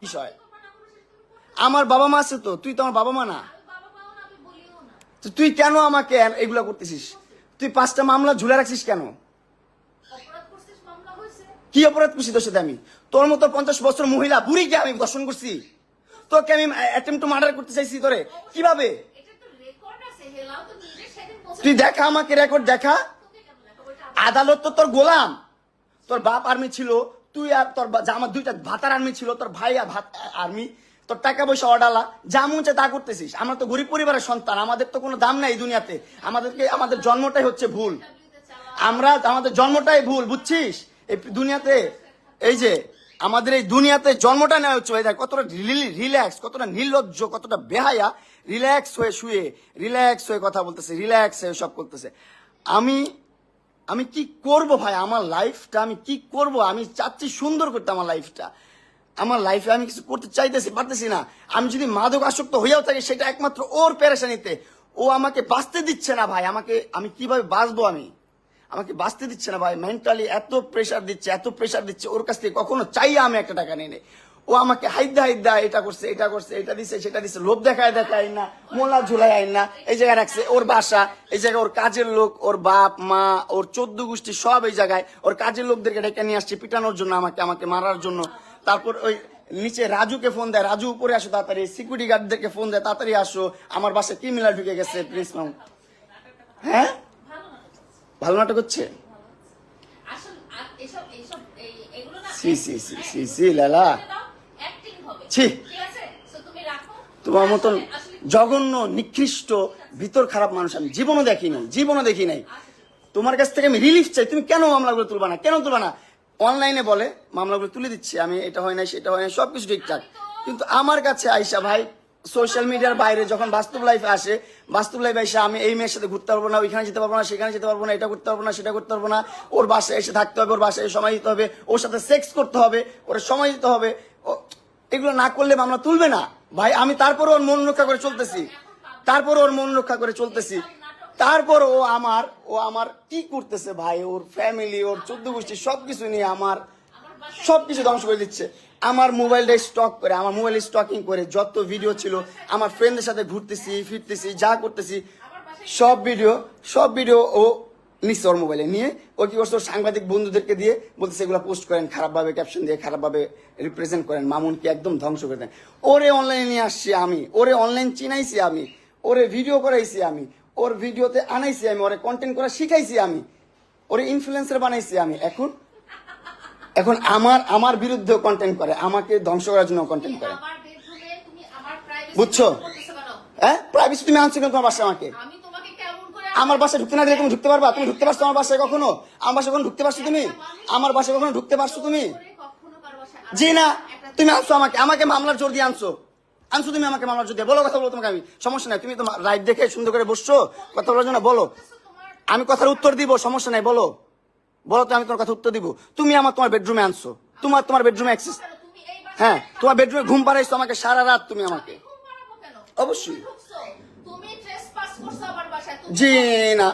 বিষয়। আমার বাবা মা আছে তো, তুই তো আমার বাবা মা না। তুই কেন আমাকে এগুলা করতেছিস? তুই 5টা মামলা ঝুলে রাখছিস কেন? কি অপরাধ করছি তোর সাথে? আমি তোর মতো 50 বছর মহিলা বুড়িকে আমি দর্শন করছি? তোকে আমি অ্যাটেম্প্ট টু মার্ডার করতে চাইছি তোরে কিভাবে? তুই দেখা, আমাকে রেকর্ড দেখা। আদালত তো তোর গোলাম। তোর বাপ আর্মি ছিল, তুই আর তোর আমার 2টা ভাতার আর্মি ছিল, তোর ভাই আর্মি, তোর টাকা পয়সা অডালা, যা মন চায় তা করতেছিস। আমরা তো গরিব পরিবারের সন্তান, আমাদের তো কোনো দাম নাই দুনিয়াতে। আমাদের জন্মটাই হচ্ছে ভুল। আমাদের জন্মটাই ভুল, বুঝছিস? এই দুনিয়াতে, এই যে আমাদের এই দুনিয়াতে জন্মটা নেওয়া হচ্ছে, কতটা রিল্যাক্স, কতটা নির্লজ্জ, কতটা বেহায়া, রিল্যাক্স হয়ে শুয়ে, রিল্যাক্স হয়ে কথা বলতেছে, রিল্যাক্স হয়ে সব করতেছে। আমি কি করব ভাই? আমার লাইফটা আমি কি করব? আমি চাচ্ছি সুন্দর করতে আমার লাইফটা। আমার লাইফে আমি কিছু করতে পারতেছি না। আমি যদি মাদক আসক্ত হইয়াও থাকি, সেটা একমাত্র ওর পেরেশানিতে। ও আমাকে বাঁচতে দিচ্ছে না ভাই। আমি কিভাবে বাঁচবো? আমাকে বাঁচতে দিচ্ছে না ভাই। মেন্টালি এত প্রেশার দিচ্ছে। ওর কাছ থেকে কখনো চাইয়া আমি একটা টাকা নিয়ে নেই। ও আমাকে হাইদা এটা করছে, এটা দিছে, সেটা দিছে, লোভ দেখায় না, মোলা ঝুলাই আইন না, এই জায়গায় রাখছে। ওর বাসা এই জায়গায়, ওর কাজের লোক, ওর বাপ মা, ওর 14 গোষ্ঠী সব এই জায়গায়। ওর কাজের লোকদেরকে ডেকে নিয়ে আসছে পিটানোর জন্য, আমাকে মারার জন্য। তারপর ওই নিচে রাজুকে ফোন দেয়, রাজু উপরে আসো তাড়াতাড়ি। সিকিউরিটি গার্ডদেরকে ফোন দেয়, তাড়াতাড়ি আসো, আমার বাসায় ক্রিমিনাল ঢুকে গেছে, প্রিন্স মামু। হ্যাঁ, ভালো নাটক হচ্ছে। লালা, ছি, তোমার মতন জঘন্য নিকৃষ্ট ভিতর খারাপ মানুষ আমি জীবনও দেখি নাই। তোমার কাছ থেকে আমি রিলিফ চাই। তুমি কেন মামলাগুলো তুলবা না? অনলাইনে বলে মামলাগুলো তুলে দিচ্ছি আমি, এটা হয় না, সেটা হয় না, সবকিছু ঠিকঠাক। কিন্তু আমার কাছে আইসা ভাই, সোশ্যাল মিডিয়ার বাইরে যখন বাস্তব লাইফে আসে, আমি এই মেয়ের সাথে ঘুরতে পারবো না, ওইখানে যেতে পারবো না, সেখানে যেতে পারবো না, এটা করতে পারবো না, সেটা করতে পারবো না, ওর বাসায় এসে থাকতে হবে, ওর বাসায় সময় দিতে হবে, ওর সাথে সেক্স করতে হবে, ওর সময় দিতে হবে। এগুলো না করলে মামলা তুলবে না ভাই। আমি তারপর ওর মন রক্ষা করে চলতেছি। তারপর ও আমার কি করতেছে ভাই? ওর ফ্যামিলি, ওর 14 গোষ্ঠী সবকিছু নিয়ে আমার সবকিছু ধ্বংস করে দিচ্ছে। আমার মোবাইলটা স্টকিং করে যত ভিডিও ছিল, আমার ফ্রেন্ডদের সাথে ঘুরতেছি ফিরতেছি, যা করতেছি, সব ভিডিও ও নিচ্ছে ওর মোবাইলে নিয়ে। ও কি করছে? ওর সাংবাদিক বন্ধুদেরকে দিয়ে বলতেছে এগুলো পোস্ট করেন, খারাপভাবে ক্যাপশন দিয়ে খারাপভাবে রিপ্রেজেন্ট করেন, মামুনকে একদম ধ্বংস করে দেন। ওরে অনলাইনে নিয়ে আসছি আমি, ওরে অনলাইন চিনাইছি আমি, ওরে ভিডিও করাইছি আমি, ওর ভিডিওতে আনাইছি আমি, ওরে কন্টেন্ট করা শিখাইছি আমি, ওরে ইনফ্লুয়েন্সার বানাইছি আমি। এখন আমার বিরুদ্ধে কন্টেন্ট করে, আমাকে ধ্বংস করার জন্য কন্টেন্ট করে, বুঝছো? হ্যাঁ, প্রাইভেসি তুমি আনছো কেন তোমার বাসায়? আমার বাসায় ঢুকতে না দিলে তুমি ঢুকতে পারবা? তুমি ঢুকতে পারছো আমার বাসায় কখনো? আমার বাসায় কখনো ঢুকতে পারছো তুমি? আমার বাসায় কখনো ঢুকতে পারছো তুমি? জি না। তুমি আনছো আমাকে মামলার জোর দিয়ে আনছো তুমি আমাকে মামলার জোর দিয়ে। বলো, কথা বলো তোমাকে আমি, সমস্যা নাই। তুমি তো লাইভ দেখে সুন্দর করে বসছো, কথা বলার জন্য বলো, আমি কথার উত্তর দিব, সমস্যা নাই। বলো তো, আমি তোমার কথা উত্তর দিব। তুমি তোমার বেডরুমে আনছো, তোমার বেডরুমে অ্যাক্সেস, হ্যাঁ, তোমার বেডরুমে ঘুম পাড়াইছো আমাকে সারা রাত তুমি আমাকে। অবশ্যই জি না।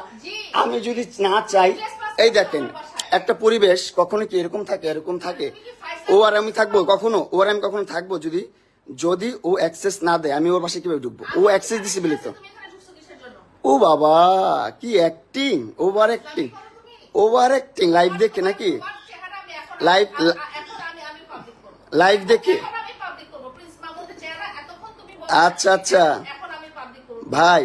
আমি যদি না চাই, এই দেখেন, একটা পরিবেশ কখনো কি এরকম থাকে? ও আর আমি কখনো থাকবো যদি ও অ্যাক্সেস না দেয়? আমি ওর বাসায় কিভাবে ঢুকবো? ও অ্যাক্সেস দিছে বলি তো। ও বাবা, কি অ্যাক্টিং, ওভার অ্যাক্টিং লাইভ দেখে নাকি? লাইভ দেখে? আচ্ছা ভাই,